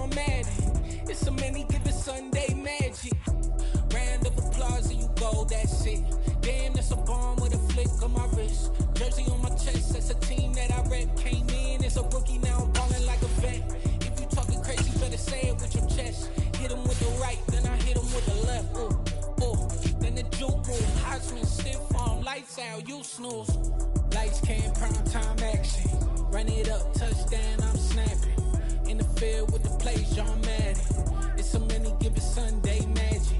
John Madden. It's a many given Sunday magic. Round of applause and you go, that's it. Damn, that's a bomb with a flick on my wrist. Jersey on my chest, that's a team that I rep. Came in as a rookie, now I'm ballin' like a vet. If you talking crazy, better say it with your chest. Hit him with the right, then I hit him with the left. Ooh, ooh. Then the juke move, Heisman, stiff arm, lights out, you snooze. Lights came, prime time action. Run it up, touchdown, I'm snapping. In the field with the plays, John Madden. It's a many given Sunday magic.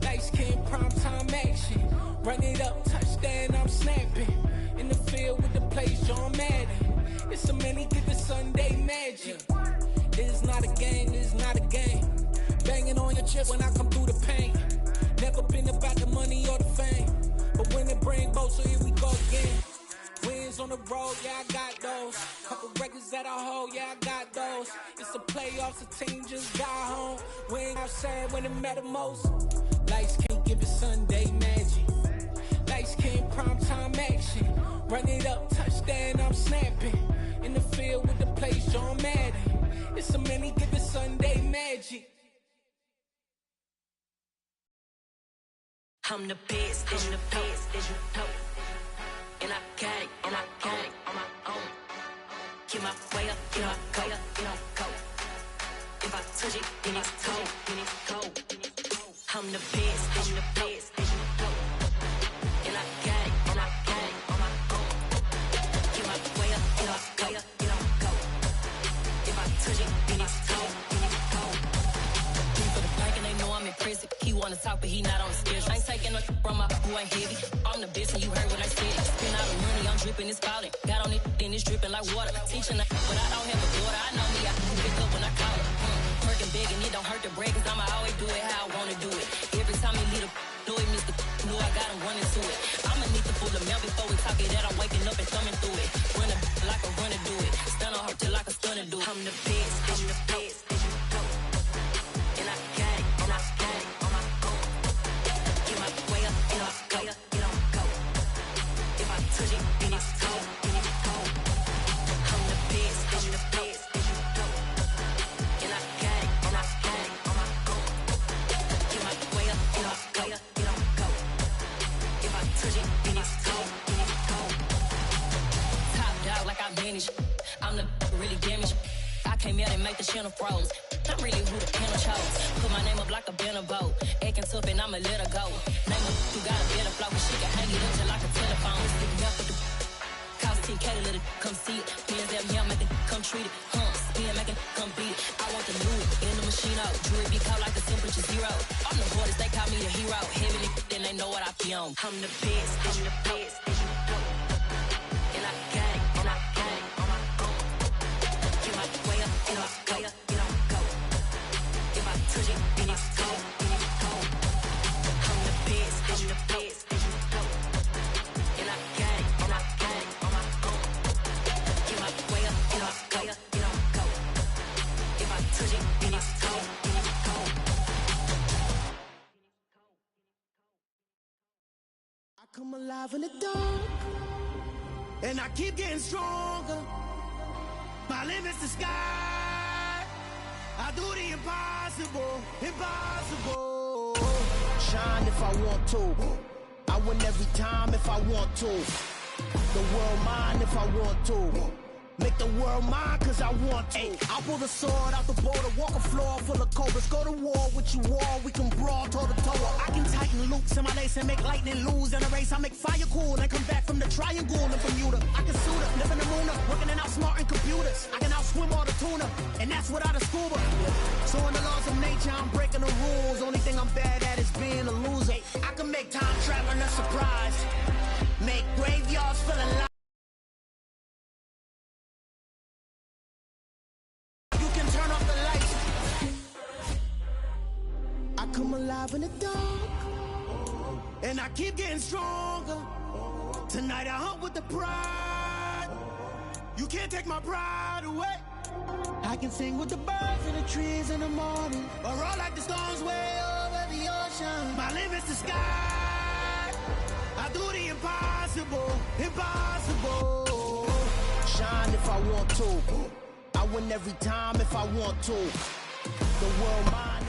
Lights came, prime time action. Run it up, touchdown, I'm snapping. In the field with the plays, John Madden. It's a many given Sunday magic. This is not a game, this is not a game. Banging on your chest when I come through the pain. Never been about the money or the fame. But when it bring both, so here we go again. Wins on the road, yeah, I got those. Couple records that I hold, yeah, I got those. It's the playoffs, the team just got home. We ain't outside when it matter most. Lights can't give it Sunday magic. Lights can't prime time action. Run it up, touchdown, I'm snapping. In the field with the plays, John Madden. It's a many give it Sunday magic. I'm the best, I'm the best, as you know. And I got it, and I got it on my own. Get my way up, get my go, get on go. If I touch it, then it's cold, then it's cold. I'm the best, I'm the best, as you know. And I got it, and I got it on my own. Get my way up, get my go, get on go. If I touch it, then it's cold, then it's cold. For the bank and they know I'm in prison. He wanna talk, but he not on the schedule. I ain't taking no from my who ain't heavy. I'm the best and you heard what I said. Spend all the money, I'm dripping, it's falling. Got on it, then it's dripping like water. Teaching but I don't have a daughter. I know me, I can pick up when I call her. Working big and it don't hurt to break, cause I'ma always do it how I wanna do it. Every time he lead a do it, Mr. Know I got him running to it. I'ma need to pull the mail before we talk it that I'm waking up and thumbing through it. Run it like a runner do it. Stun on her till like a stunner do it. I'm the best, I'm the best, as you know. And I got it, and I got it on my own. Get my way up, get on go, get on go. If I touch it, then it's cold, then it's cold. I'm the best, as you know. And I got it, and I got it on my own. Get my way up, get on go, get on go. If I touch it, then it's cold, then it's cold. Top dog like I manage. I'm the really damaged. I came out and make the channel froze. I'm really who the panel chose. Put my name up like a banner boat. Acting tough and I'ma let her go. Name her who got a better flow, but she can hang it up till like a telephone. Sticking up with the cost 10K to let it come see it. Pins that yeah, make it come treat it. Spin, make it come beat it. I want the new in the machine out. Jewelry be caught like the temperature zero. I'm the hardest, they call me the hero. Heavily, then they know what I be on. I'm the best, I'm the best, as you know. And I got it, and I got it on my own. Get my way up, get on go, get on go. If I touch it, then it's cold, then it's cold. I'm the best, I'm the best, as you know. And I got it, and I got it on my own. Get my way up, get on go, get on go. If I touch it, then it's cold, then it's cold. I come alive in the dark, and I keep getting stronger. My limit's the sky. I do the impossible, impossible. Shine if I want to. I win every time if I want to. The world mine if I want to. Make the world mine cause I want to. I pull the sword out the border, walk a floor full of cobras. Go to war with you all, we can brawl toe to toe. I can tighten loops in my lace and make lightning lose in a race. I make fire cool and come back from the triangle in Bermuda. I can suit up, live in the moon up, working and outsmarting computers. I can outswim all the tuna, and that's without a scuba. So in the laws of nature, I'm breaking the rules. Only thing I'm bad at is being a loser. I can make time traveling a surprise. Make graveyards feel alive. Come alive in the dark, and I keep getting stronger. Tonight I hunt with the pride. You can't take my pride away. I can sing with the birds and the trees in the morning, or roll like the storms way over the ocean. My limit's the sky. I do the impossible, impossible. Shine if I want to. I win every time if I want to. The world mine.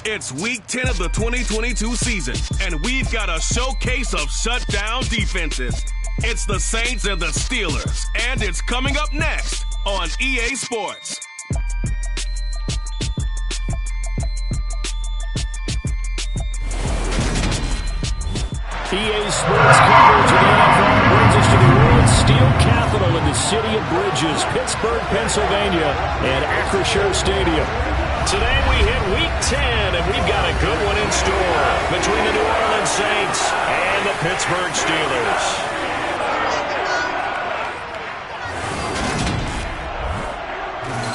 It's week 10 of the 2022 season, and we've got a showcase of shutdown defenses. It's the Saints and the Steelers, and it's coming up next on EA Sports. EA Sports coverage of the NFL brings us to the world's steel capital in the city of Bridges, Pittsburgh, Pennsylvania, and Acrisure Stadium. Today we hit week 10, and we've got a good one in store between the New Orleans Saints and the Pittsburgh Steelers.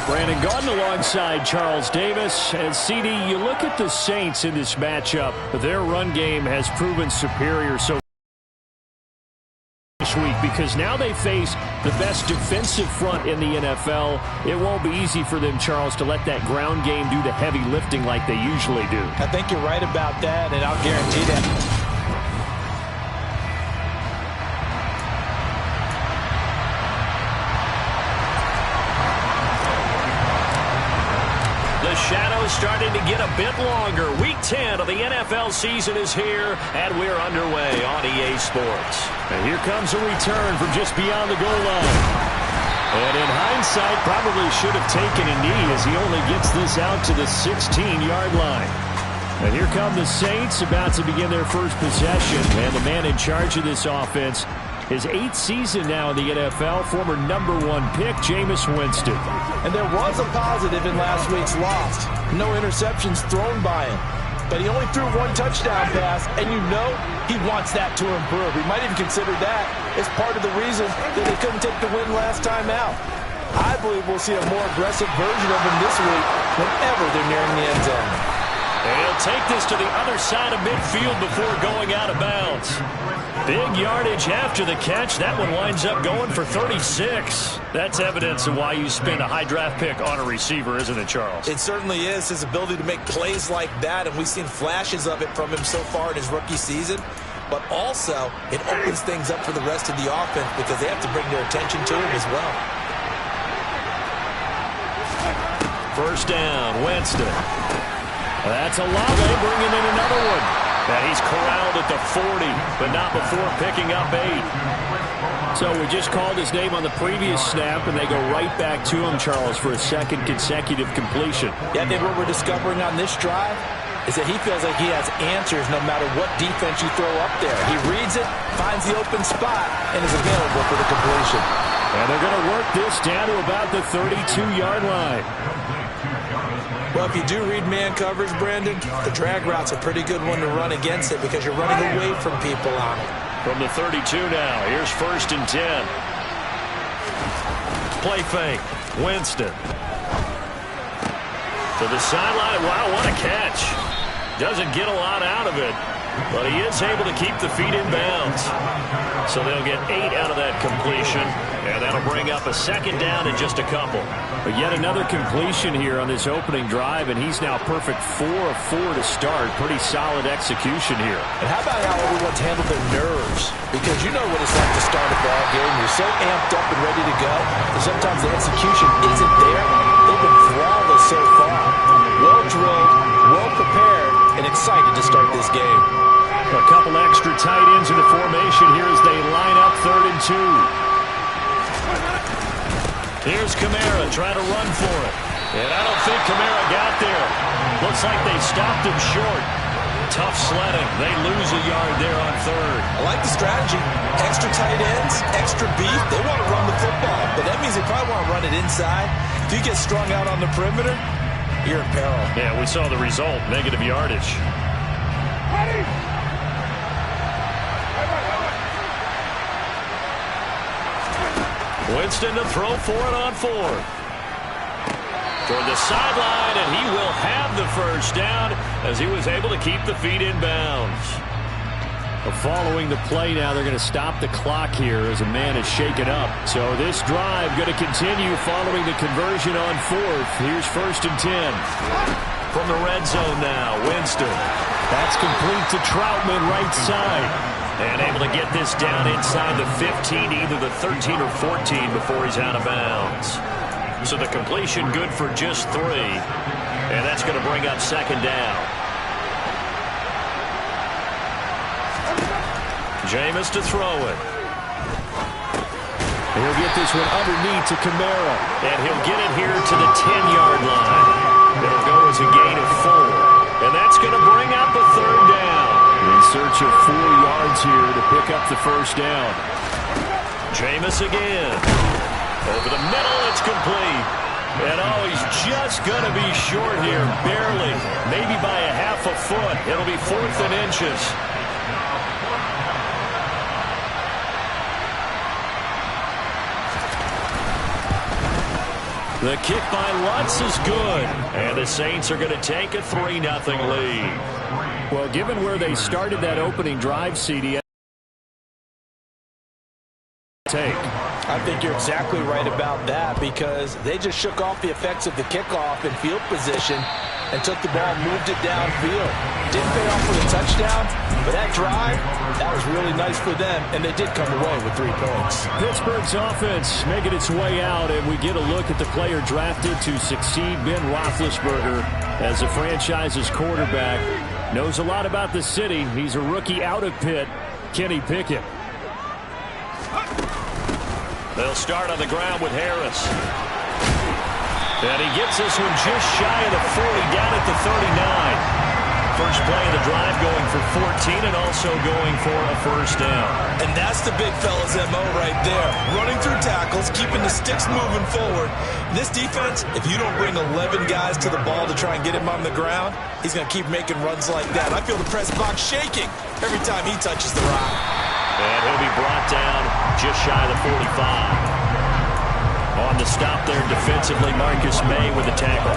Brandon Gaudin alongside Charles Davis. And CD, you look at the Saints in this matchup, their run game has proven superior so this week because now they face the best defensive front in the NFL. It won't be easy for them, Charles, to let that ground game do the heavy lifting like they usually do. I think you're right about that, and I'll guarantee that. Shadows starting to get a bit longer. Week 10 of the NFL season is here, and we're underway on EA Sports. And here comes a return from just beyond the goal line. And in hindsight, probably should have taken a knee as he only gets this out to the 16-yard line. And here come the Saints about to begin their first possession. And the man in charge of this offense, his 8th season now in the NFL, former #1 pick, Jameis Winston. And there was a positive in last week's loss. No interceptions thrown by him. But he only threw 1 touchdown pass, and you know he wants that to improve. He might even consider that as part of the reason that they couldn't take the win last time out. I believe we'll see a more aggressive version of him this week whenever they're nearing the end zone. And he'll take this to the other side of midfield before going out of bounds. Big yardage after the catch. That one winds up going for 36. That's evidence of why you spend a high draft pick on a receiver, isn't it, Charles? It certainly is, his ability to make plays like that, and we've seen flashes of it from him so far in his rookie season. But also, it opens things up for the rest of the offense because they have to bring their attention to him as well. First down, Winston. That's Olave bringing in another one. Now he's corralled at the 40, but not before picking up 8. So we just called his name on the previous snap, and they go right back to him, Charles, for a second consecutive completion. Yeah, I think what we're discovering on this drive is that he feels like he has answers no matter what defense you throw up there. He reads it, finds the open spot, and is available for the completion. And they're going to work this down to about the 32-yard line. Well, if you do read man coverage, Brandon, the drag route's a pretty good one to run against it because you're running away from people on it. From the 32 now, here's 1st and 10. Play fake, Winston. To the sideline. Wow, what a catch. Doesn't get a lot out of it, but he is able to keep the feet in bounds. So they'll get 8 out of that completion, and that'll bring up a 2nd down and just a couple. But yet another completion here on this opening drive, and he's now perfect 4 of 4 to start. Pretty solid execution here. And how about how everyone's handled their nerves? Because you know what it's like to start a ball game. You're so amped up and ready to go, and sometimes the execution isn't there. They've been flawless so far. Well-drilled, well-prepared, and excited to start this game. A couple extra tight ends in the formation here as they line up 3rd and 2. Here's Kamara trying to run for it. And I don't think Kamara got there. Looks like they stopped him short. Tough sledding. They lose a yard there on 3rd. I like the strategy. Extra tight ends, extra beef. They want to run the football, but that means they probably want to run it inside. If you get strung out on the perimeter, you're in peril. Yeah, we saw the result. Negative yardage. Winston to throw for it on 4th. Toward the sideline, and he will have the 1st down as he was able to keep the feet in bounds. Following the play now, they're going to stop the clock here as a man is shaken up. So this drive going to continue following the conversion on 4th. Here's 1st and 10. from the red zone now. Winston. That's complete to Troutman, right side. And able to get this down inside the 15, either the 13 or 14 before he's out of bounds. So the completion good for just 3. And that's going to bring up second down. Jameis to throw it. He'll get this one underneath to Kamara. And he'll get it here to the 10-yard line. It'll go as a gain of 4. And that's going to bring up a third down. In search of 4 yards here to pick up the first down. Jameis again. Over the middle, it's complete. And he's just going to be short here, barely. Maybe by a half a foot. It'll be 4th and inches. The kick by Lutz is good. And the Saints are going to take a 3-0 lead. Well, given where they started that opening drive, CD, I think you're exactly right about that because they just shook off the effects of the kickoff and field position and took the ball, moved it downfield. Didn't pay off with a touchdown, but that drive, that was really nice for them, and they did come away with 3 points. Pittsburgh's offense making its way out, and we get a look at the player drafted to succeed Ben Roethlisberger as the franchise's quarterback. Knows a lot about the city. He's a rookie out of Pitt, Kenny Pickett. They'll start on the ground with Harris. And he gets this one just shy of the 40, down at the 39. First play of the drive going for 14 and also going for a first down. And that's the big fella's MO right there. Running through tackles, keeping the sticks moving forward. This defense, if you don't bring 11 guys to the ball to try and get him on the ground, he's going to keep making runs like that. I feel the press box shaking every time he touches the rock. And he'll be brought down just shy of the 45. On the stop there defensively, Marcus May with a tackle.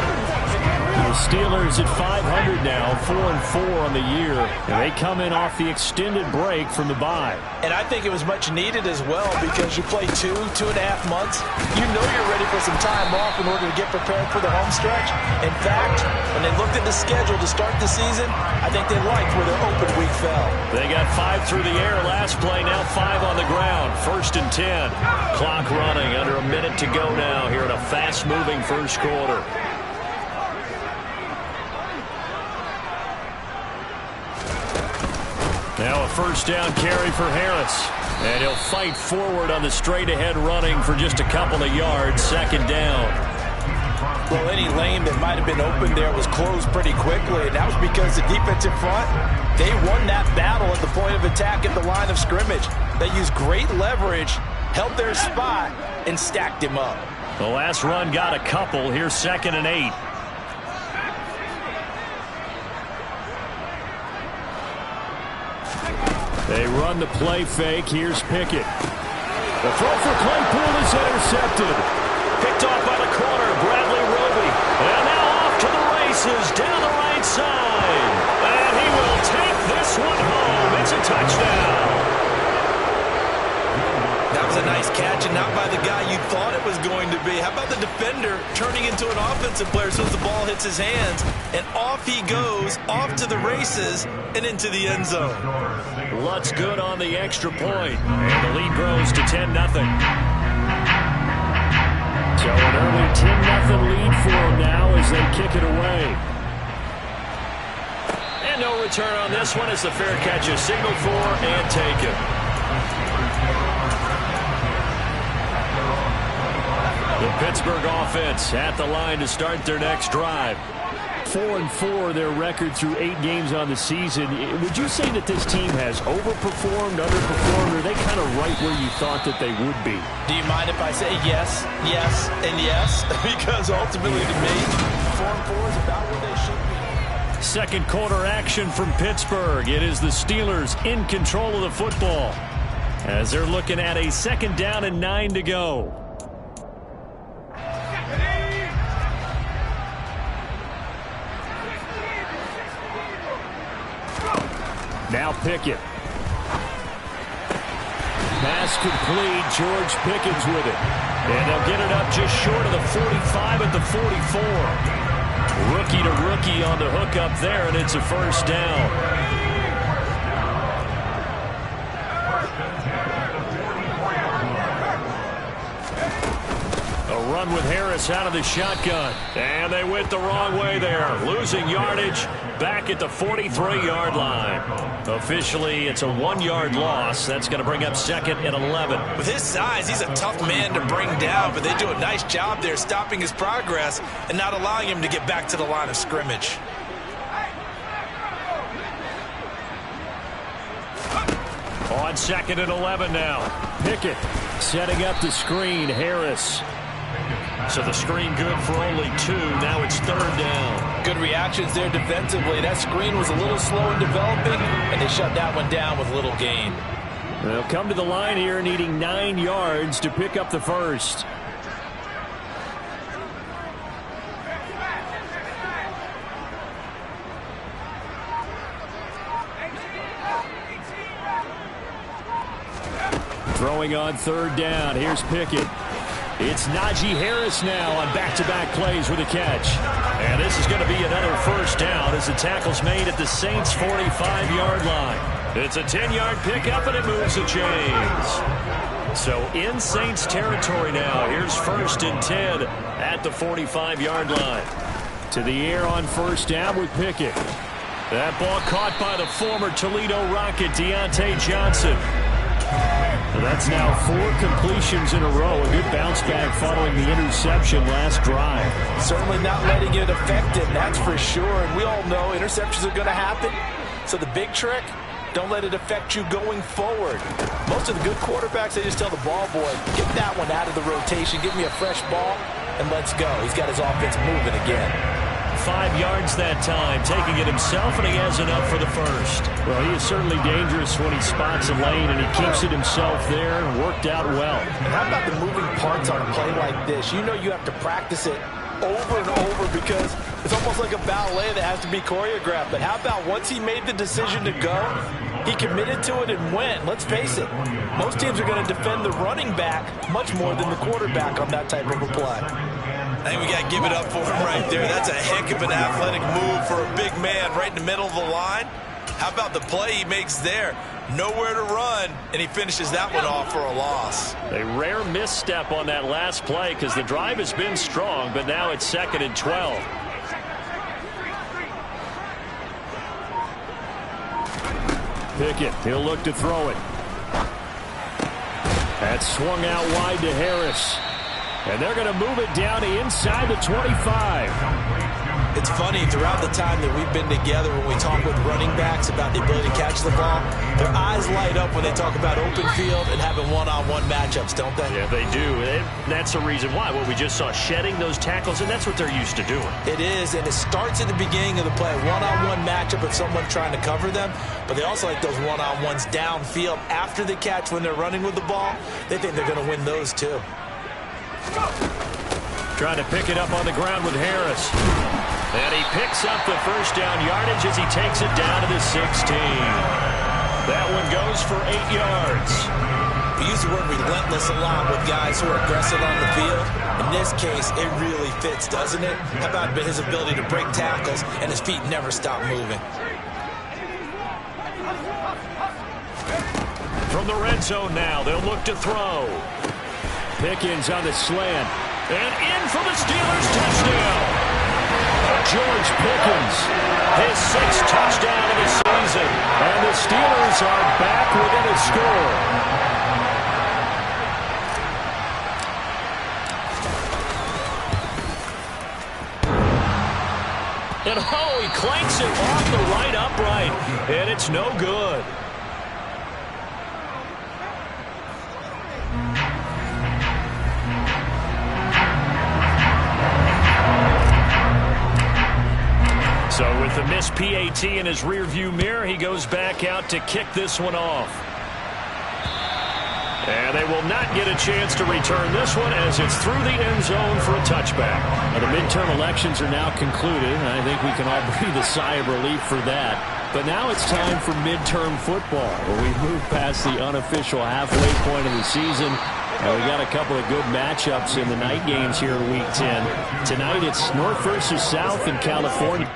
The Steelers at 500 now, 4-4 on the year. And they come in off the extended break from the bye. And I think it was much needed as well because you play 2.5 months. You know you're ready for some time off in order to get prepared for the home stretch. In fact, when they looked at the schedule to start the season, I think they liked where their open week fell. They got 5 through the air last play, now 5 on the ground. 1st and 10. Clock running, under a minute to go now here in a fast-moving first quarter. Now a first down carry for Harris. And he'll fight forward on the straight-ahead running for just a couple of yards. 2nd down. Well, any lane that might have been open there was closed pretty quickly, and that was because the defensive front, they won that battle at the point of attack at the line of scrimmage. They used great leverage, held their spot, and stacked him up. The last run got a couple. Here's 2nd and 8. They run the play fake. Here's Pickett. The throw for Claypool is intercepted. Picked off by the corner, Bradley Roby. And now off to the races down the right side. And he will take this one home. It's a touchdown. That was a nice catch, and not by the guy you thought it was going to be. How about the defender turning into an offensive player as soon as the ball hits his hands? And off he goes, off to the races, and into the end zone. Lutz good on the extra point. And the lead grows to 10-0. So an early 10-0 lead for them now as they kick it away. And no return on this one as the fair catch is signaled for and taken. The Pittsburgh offense at the line to start their next drive. 4-4 their record through 8 games on the season. Would you say that this team has overperformed, underperformed, or are they kind of right where you thought that they would be? Do you mind if I say yes, yes, and yes? Because ultimately to me, 4-4 is about where they should be. Second quarter action from Pittsburgh. It is the Steelers in control of the football as they're looking at a 2nd down and 9 to go. Now Pickett. Pass complete. George Pickens with it. And they'll get it up just short of the 45 at the 44. Rookie to rookie on the hook up there, and it's a first down. A run with Harris out of the shotgun. And they went the wrong way there. Losing yardage back at the 43-yard line. Officially, it's a 1-yard loss. That's going to bring up 2nd and 11. With his size, he's a tough man to bring down, but they do a nice job there stopping his progress and not allowing him to get back to the line of scrimmage. On 2nd and 11 now. Pickett setting up the screen. Harris. So the screen good for only 2. Now it's 3rd down. Good reactions there defensively. That screen was a little slow in developing, and they shut that one down with little gain. They'll come to the line here needing 9 yards to pick up the first. Throwing on 3rd down. Here's Pickett. It's Najee Harris now on back-to-back plays with a catch. And this is going to be another first down as the tackle's made at the Saints' 45-yard line. It's a 10-yard pickup, and it moves the chains. So in Saints territory now. Here's 1st and 10 at the 45-yard line. To the air on 1st down with Pickett. That ball caught by the former Toledo Rocket, Deontay Johnson. That's now 4 completions in a row. A good bounce back following the interception last drive. Certainly not letting it affect him, that's for sure. And we all know interceptions are going to happen. So the big trick, don't let it affect you going forward. Most of the good quarterbacks, they just tell the ball boy, get that one out of the rotation, give me a fresh ball, and let's go. He's got his offense moving again. 5 yards that time, taking it himself, and he has enough for the first. Well, he is certainly dangerous when he spots a lane, and he keeps it himself there and worked out well. And how about the moving parts on a play like this? You know you have to practice it over and over because it's almost like a ballet that has to be choreographed. But how about once he made the decision to go, he committed to it and went. Let's face it, most teams are going to defend the running back much more than the quarterback on that type of a play. I think we got to give it up for him right there. That's a heck of an athletic move for a big man right in the middle of the line. How about the play he makes there? Nowhere to run, and he finishes that one off for a loss. A rare misstep on that last play because the drive has been strong, but now it's 2nd and 12. Pickett, he'll look to throw it. That's swung out wide to Harris. And they're going to move it down to inside the 25. It's funny, throughout the time that we've been together, when we talk with running backs about the ability to catch the ball, their eyes light up when they talk about open field and having one-on-one matchups, don't they? Yeah, they do. That's the reason why. Well, we just saw shedding those tackles, and that's what they're used to doing. It is, and it starts at the beginning of the play. One-on-one matchup with someone trying to cover them, but they also like those one-on-ones downfield after the catch when they're running with the ball. They think they're going to win those, too. Trying to pick it up on the ground with Harris. And he picks up the first down yardage as he takes it down to the 16. That one goes for 8 yards. We use the word relentless a lot with guys who are aggressive on the field. In this case, it really fits, doesn't it? How about his ability to break tackles and his feet never stop moving? From the red zone now, they'll look to throw. Pickens on the slant. And in for the Steelers touchdown. George Pickens, his 6th touchdown of the season. And the Steelers are back within a score. And oh, he clanks it off the right upright. And it's no good. So with the missed PAT in his rearview mirror, he goes back out to kick this one off. And they will not get a chance to return this one as it's through the end zone for a touchback. Now, the midterm elections are now concluded, and I think we can all breathe a sigh of relief for that. But now it's time for midterm football, where we move past the unofficial halfway point of the season. And we got a couple of good matchups in the night games here in Week 10. Tonight it's North versus South in California.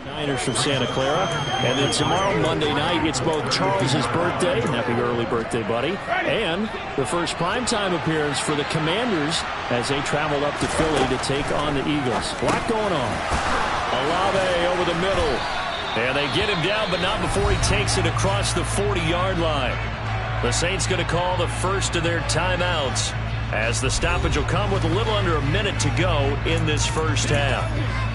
Niners from Santa Clara. And then tomorrow, Monday night, it's both Charles's birthday, happy early birthday, buddy, and the first primetime appearance for the Commanders as they travel up to Philly to take on the Eagles. A lot going on. Olave over the middle. And they get him down, but not before he takes it across the 40-yard line. The Saints going to call the first of their timeouts as the stoppage will come with a little under a minute to go in this first half.